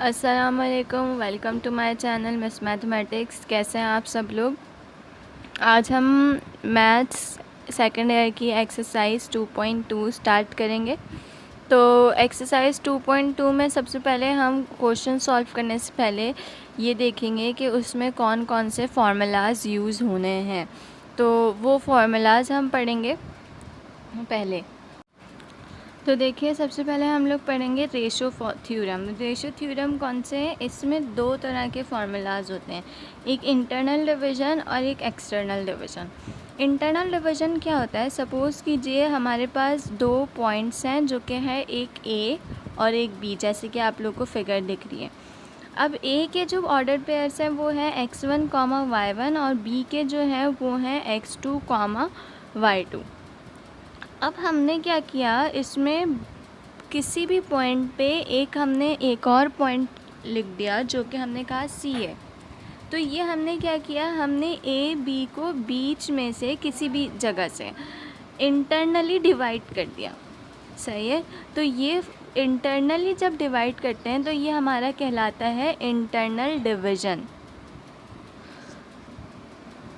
अस्सलामुअलैकुम, welcome to my channel Miss Mathematics. कैसे हैं आप सब लोग। आज हम मैथ्स सेकेंड ईयर की एक्सरसाइज 2.2 स्टार्ट करेंगे। तो एक्सरसाइज 2.2 में सबसे पहले हम क्वेश्चन सॉल्व करने से पहले ये देखेंगे कि उसमें कौन कौन से फार्मूलाज यूज़ होने हैं। तो वो फार्मूलाज हम पढ़ेंगे पहले। तो देखिए, सबसे पहले हम लोग पढ़ेंगे रेशो थ्योरम। रेशो थ्योरम कौन से हैं? इसमें दो तरह के फार्मूलाज होते हैं, एक इंटरनल डिवीज़न और एक एक्सटर्नल डिवीज़न। इंटरनल डिवीज़न क्या होता है? सपोज़ कीजिए हमारे पास दो पॉइंट्स हैं जो कि है एक ए और एक बी, जैसे कि आप लोग को फिगर दिख रही है। अब ए के जो ऑर्डर पेयर्स हैं वो है x1, y1 और बी के जो है वो हैं x2, y2। अब हमने क्या किया, इसमें किसी भी पॉइंट पे हमने एक और पॉइंट लिख दिया जो कि हमने कहा सी है। तो ये हमने क्या किया, हमने ए बी को बीच में से किसी भी जगह से इंटरनली डिवाइड कर दिया। सही है। तो ये इंटरनली जब डिवाइड करते हैं तो ये हमारा कहलाता है इंटरनल डिवीज़न।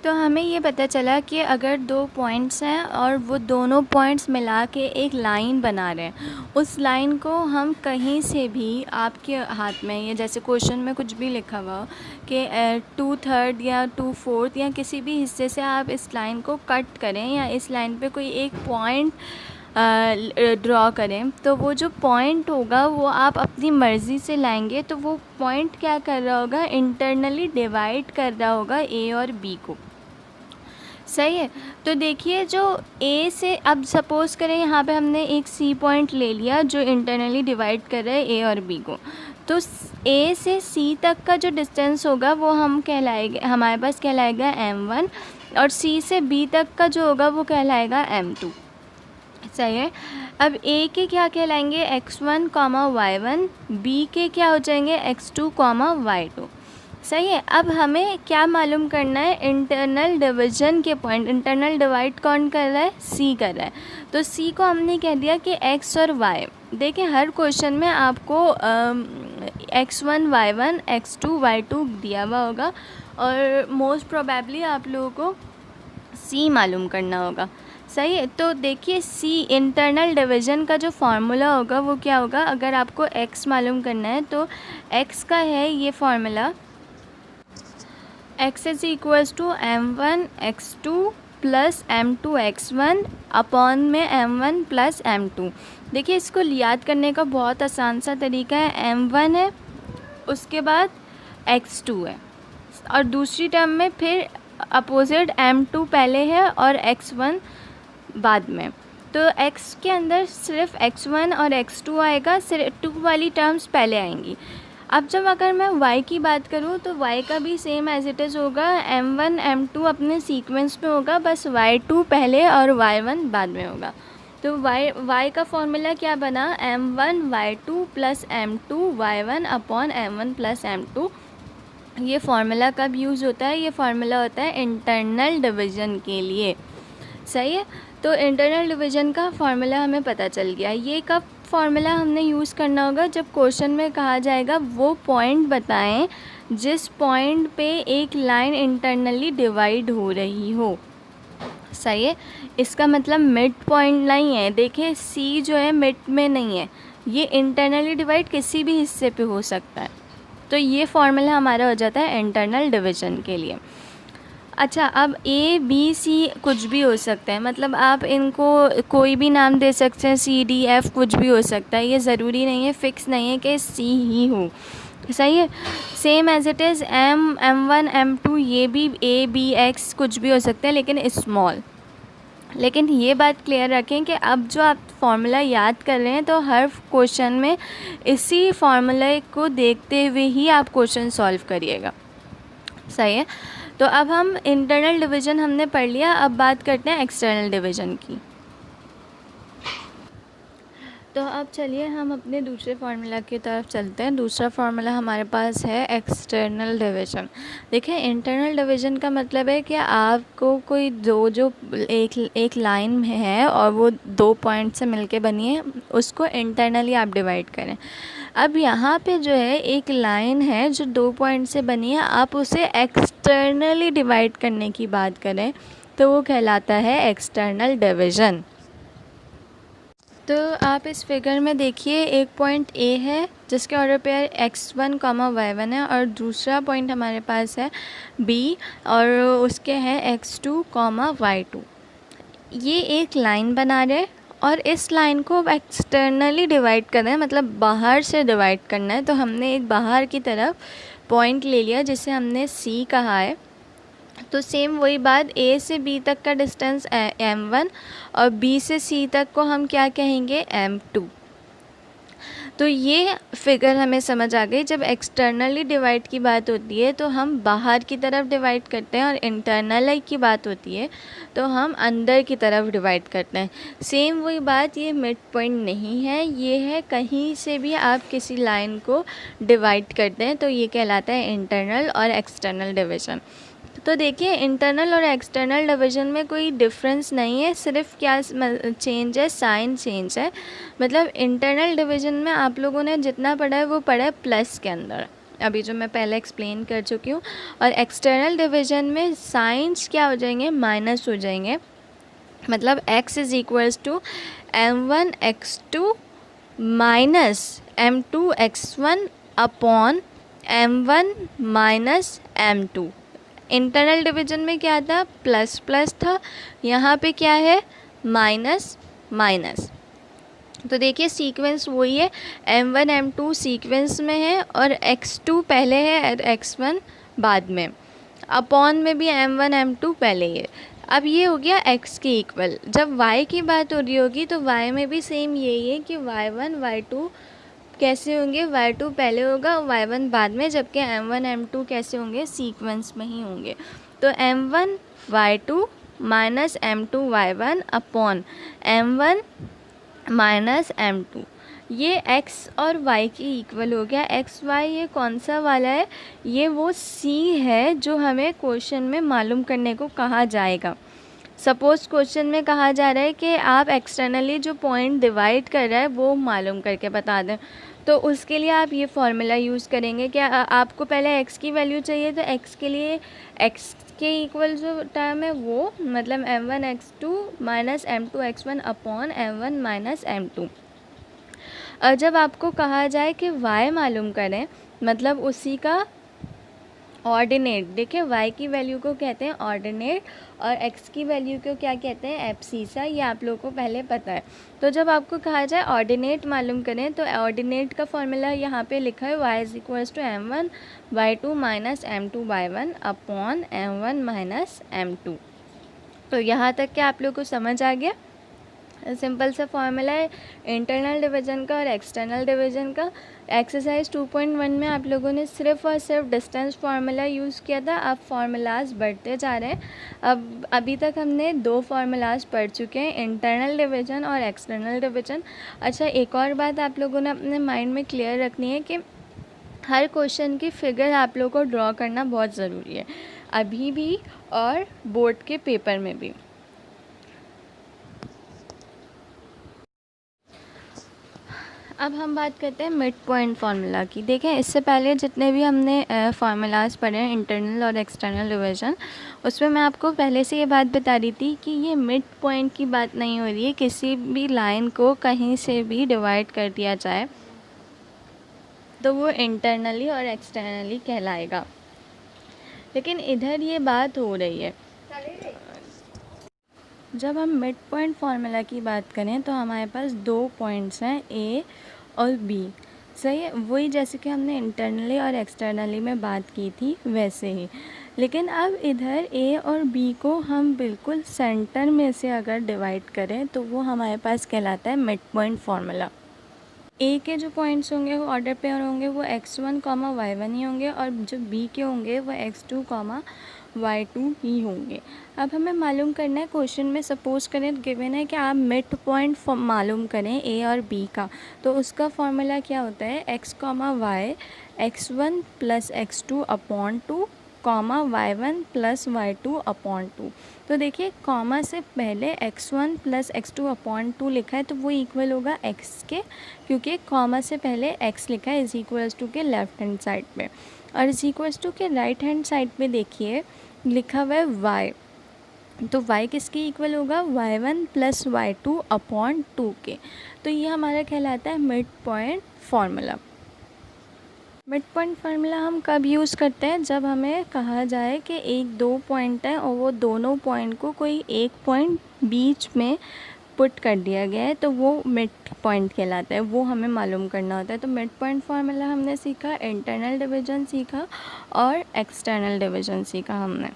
तो हमें ये पता चला कि अगर दो पॉइंट्स हैं और वो दोनों पॉइंट्स मिला के एक लाइन बना रहे हैं, उस लाइन को हम कहीं से भी आपके हाथ में, ये जैसे क्वेश्चन में कुछ भी लिखा हुआ हो कि 2/3 या 2/4 या किसी भी हिस्से से आप इस लाइन को कट करें या इस लाइन पे कोई एक पॉइंट ड्रॉ करें, तो वो जो पॉइंट होगा वो आप अपनी मर्ज़ी से लाएंगे। तो वो पॉइंट क्या कर रहा होगा, इंटरनली डिवाइड कर रहा होगा ए और बी को। सही है। तो देखिए, जो ए से, अब सपोज़ करें यहाँ पे हमने एक सी पॉइंट ले लिया जो इंटरनली डिवाइड कर रहा है ए और बी को। तो ए से सी तक का जो डिस्टेंस होगा वो हमारे पास कहलाएगा m1 और सी से बी तक का जो होगा वो कहलाएगा m2। सही है। अब ए के क्या कहलाएंगे, x1, y1, बी के क्या हो जाएंगे x2, y2। सही है। अब हमें क्या मालूम करना है, इंटरनल डिवीज़न के पॉइंट। इंटरनल डिवाइड कौन कर रहा है, सी कर रहा है। तो सी को हमने कह दिया कि x और y। देखिए, हर क्वेश्चन में आपको x1, y1, x2, y2 दिया हुआ होगा और मोस्ट प्रोबेबली आप लोगों को सी मालूम करना होगा। सही है। तो देखिए, सी इंटरनल डिवीज़न का जो फार्मूला होगा वो क्या होगा, अगर आपको x मालूम करना है तो x का है ये formula, x is equals to m1 x2 plus m2 x1 upon में m1 प्लस m2। देखिए, इसको याद करने का बहुत आसान सा तरीका है। m1 है, उसके बाद x2 है और दूसरी टर्म में फिर अपोजिट m2 पहले है और x1 बाद में। तो x के अंदर सिर्फ x1 और x2 आएगा, सिर्फ 2 वाली टर्म्स पहले आएंगी। अब जब अगर मैं y की बात करूँ तो y का भी सेम एज इट इज़ होगा, m1 m2 अपने सीक्वेंस में होगा, बस y2 पहले और y1 बाद में होगा। तो y का फॉर्मूला क्या बना, m1 y2 plus m2 y1 upon m1 plus m2। ये फार्मूला कब यूज़ होता है, ये फार्मूला होता है इंटरनल डिवीज़न के लिए। सही है। तो इंटरनल डिवीज़न का फार्मूला हमें पता चल गया। ये कब फार्मूला हमने यूज़ करना होगा, जब क्वेश्चन में कहा जाएगा वो पॉइंट बताएं जिस पॉइंट पे एक लाइन इंटरनली डिवाइड हो रही हो। सही है। इसका मतलब मिड पॉइंट नहीं है। देखिए, सी जो है मिड में नहीं है, ये इंटरनली डिवाइड किसी भी हिस्से पे हो सकता है। तो ये फार्मूला हमारा हो जाता है इंटरनल डिवीज़न के लिए। अच्छा, अब ए बी सी कुछ भी हो सकता है, मतलब आप इनको कोई भी नाम दे सकते हैं, सी डी एफ कुछ भी हो सकता है। ये ज़रूरी नहीं है, फिक्स नहीं है कि सी ही हो। सही है। Same as it is m1 m2, ये भी ए बी एक्स कुछ भी हो सकते हैं लेकिन स्मॉल। लेकिन ये बात क्लियर रखें कि अब जो आप फार्मूला याद कर रहे हैं तो हर क्वेश्चन में इसी फार्मूले को देखते हुए ही आप क्वेश्चन सॉल्व करिएगा। सही है। तो अब हम इंटरनल डिवीज़न हमने पढ़ लिया, अब बात करते हैं एक्सटर्नल डिवीज़न की। तो अब चलिए हम अपने दूसरे फार्मूला की तरफ चलते हैं। दूसरा फार्मूला हमारे पास है एक्सटर्नल डिवीज़न। देखिए, इंटरनल डिवीज़न का मतलब है कि आपको कोई जो एक लाइन है और वो दो पॉइंट से मिलके बनी है, उसको इंटरनली आप डिवाइड करें। अब यहाँ पे जो है एक लाइन है जो 2 पॉइंट से बनी है, आप उसे एक्सटर्नली डिवाइड करने की बात करें तो वो कहलाता है एक्सटर्नल डिवीज़न। तो आप इस फिगर में देखिए, एक पॉइंट ए है जिसके ऑर्डर पेयर x1, y1 है, और दूसरा पॉइंट हमारे पास है b और उसके हैं x2, y2। ये एक लाइन बना रहे और इस लाइन को एक्सटर्नली डिवाइड करना है, मतलब बाहर से डिवाइड करना है। तो हमने एक बाहर की तरफ पॉइंट ले लिया जिसे हमने c कहा है। तो सेम वही बात, a से b तक का डिस्टेंस m1 और b से c तक को हम क्या कहेंगे, m2। तो ये फिगर हमें समझ आ गई। जब एक्सटर्नली डिवाइड की बात होती है तो हम बाहर की तरफ डिवाइड करते हैं, और इंटरनली की बात होती है तो हम अंदर की तरफ डिवाइड करते हैं। सेम वही बात, ये मिड पॉइंट नहीं है, ये है कहीं से भी आप किसी लाइन को डिवाइड करते हैं तो ये कहलाता है इंटरनल और एक्सटर्नल डिवीज़न। तो देखिए, इंटरनल और एक्सटर्नल डिवीज़न में कोई डिफरेंस नहीं है, सिर्फ क्या चेंज है, साइन चेंज है। मतलब इंटरनल डिवीज़न में आप लोगों ने जितना पढ़ा है वो पढ़ा है प्लस के अंदर, अभी जो मैं पहले एक्सप्लेन कर चुकी हूँ। और एक्सटर्नल डिवीज़न में साइंस क्या हो जाएंगे, माइनस हो जाएंगे। मतलब x is equals to m1 x2 minus m2 x1 upon m1 minus m2। Internal division में क्या था, प्लस प्लस था, यहाँ पे क्या है, माइनस माइनस। तो देखिए सीक्वेंस वही है, m1 m2 सीक्वेंस में है और x2 पहले है और x1 बाद में। अपॉन में भी m1 m2 पहले ही है। अब ये हो गया x के इक्वल। जब y की बात हो रही होगी तो y में भी सेम यही है कि y1 y2 कैसे होंगे, y2 पहले होगा y1 बाद में, जबकि m1 m2 कैसे होंगे, सीक्वेंस में ही होंगे। तो m1 y2 minus m2 y1 upon m1 minus m2, ये x और y के इक्वल हो गया। x y ये कौन सा वाला है, ये वो c है जो हमें क्वेश्चन में मालूम करने को कहा जाएगा। सपोज़ क्वेश्चन में कहा जा रहा है कि आप एक्सटर्नली जो पॉइंट डिवाइड कर रहा है वो मालूम करके बता दें, तो उसके लिए आप ये फार्मूला यूज़ करेंगे। क्या आपको पहले x की वैल्यू चाहिए, तो x के लिए x के इक्वल जो टर्म है वो, मतलब m1 x2 minus m2 x1 upon m1 minus m2। और जब आपको कहा जाए कि y मालूम करें, मतलब उसी का ऑर्डिनेट, देखिए y की वैल्यू को कहते हैं ऑर्डिनेट और x की वैल्यू को क्या कहते हैं, एब्सीसा। ये आप लोगों को पहले पता है। तो जब आपको कहा जाए ऑर्डिनेट मालूम करें तो ऑर्डिनेट का फॉर्मूला यहाँ पे लिखा है y is equals to m1 y2 minus m2 y1 upon m1 minus m2। तो यहाँ तक क्या आप लोग को समझ आ गया। सिंपल सा फॉर्मूला है इंटरनल डिवीज़न का और एक्सटर्नल डिवीज़न का। एक्सरसाइज 2.1 में आप लोगों ने सिर्फ और सिर्फ डिस्टेंस फार्मूला यूज़ किया था। अब फार्मूलाज बढ़ते जा रहे हैं। अब अभी तक हमने 2 फार्मूलाज पढ़ चुके हैं, इंटरनल डिवीज़न और एक्सटर्नल डिवीज़न। अच्छा, एक और बात आप लोगों ने अपने माइंड में क्लियर रखनी है कि हर क्वेश्चन की फ़िगर आप लोगों को ड्रॉ करना बहुत ज़रूरी है, अभी भी और बोर्ड के पेपर में भी। अब हम बात करते हैं मिड पॉइंट फार्मूला की। देखें, इससे पहले जितने भी हमने फार्मूलाज पढ़े हैं इंटरनल और एक्सटर्नल डिवीज़न, उसमें मैं आपको पहले से ये बात बता दी थी कि ये मिड पॉइंट की बात नहीं हो रही है। किसी भी लाइन को कहीं से भी डिवाइड कर दिया जाए तो वो इंटरनली और एक्सटर्नली कहलाएगा, लेकिन इधर ये बात हो रही है। जब हम मिड पॉइंट फार्मूला की बात करें तो हमारे पास 2 पॉइंट्स हैं, ए और बी। सही है, वही जैसे कि हमने इंटरनली और एक्सटर्नली में बात की थी वैसे ही। लेकिन अब इधर ए और बी को हम बिल्कुल सेंटर में से अगर डिवाइड करें तो वो हमारे पास कहलाता है मिड पॉइंट फार्मूला। ए के जो पॉइंट्स होंगे वो ऑर्डर पेयर होंगे, वो x1, y1 ही होंगे, और जो बी के होंगे वो x2, y2 ही होंगे। अब हमें मालूम करना है, क्वेश्चन में सपोज करें गिवन है कि आप मिड पॉइंट मालूम करें ए और बी का, तो उसका फॉर्मूला क्या होता है, x, y x1 plus x2 upon 2 comma y1 plus y2 upon 2। तो देखिए कॉमा से पहले x1 प्लस x2 अपॉन 2 लिखा है तो वो इक्वल होगा x के, क्योंकि कॉमा से पहले x लिखा है इज इक्वल्स टू के लेफ्ट हैंड साइड पे, और इज इक्वल्स टू के राइट हैंड साइड पे देखिए लिखा हुआ है y। तो y किसके इक्वल होगा, y1 प्लस y2 अपॉन 2 के। तो ये हमारा कहलाता है mid point formula. Mid point formula हम कब यूज़ करते हैं, जब हमें कहा जाए कि एक दो पॉइंट है और वो दोनों पॉइंट को कोई एक पॉइंट बीच में पुट कर दिया गया है तो वो मिड पॉइंट कहलाता है, वो हमें मालूम करना होता है। तो मिड पॉइंट फार्मूला हमने सीखा, इंटरनल डिवीजन सीखा और एक्सटर्नल डिवीजन सीखा हमने।